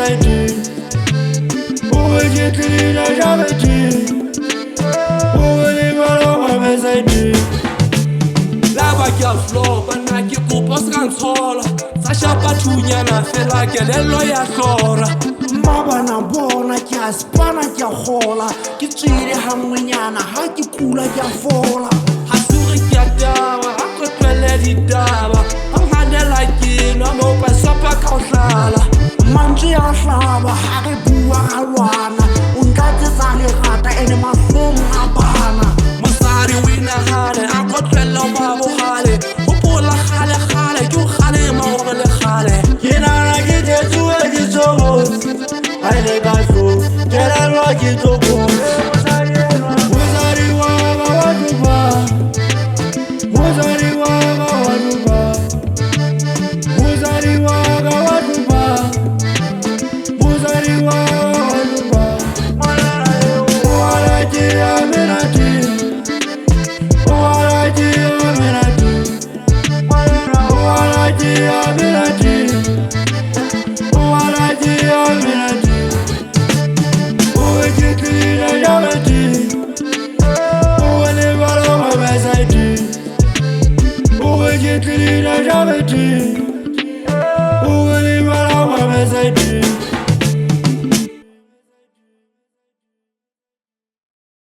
beside you. Oh, you clean a javity. Oh, you are beside you. Lava ke a flopa nna ke kopa se ka ntshola sa shapa thunyana fela kelello ya hlora Mabana bona ke a spana ke a gola ke tswile hangwenyana ha ke kula ke a fola ha sure ke a taba ha qotlele ditaba ha nghanela ke nwa mo pa sopa ka o hlala mantswe a hlaba ha re bua ga lwana o nkatse sa legata ene mahlong a bana mosadi o inagane a qotlele ba bogale gopola kgale-kgale ke o kgalema gore le kgale ke nana ke thetsuwe ke tsogotse ga e le ka tlo kelelwa ke tlokotse mosadi wa ka wa duba mosadi wa ka wa duba mosadi wa ka wa duba mosadi wa ka wa duba wala ke ya menati wala ke ya menati wala ke ya menati wala ke ya menati oh ke clean a javati oh le balo beside you oh ke clean a javati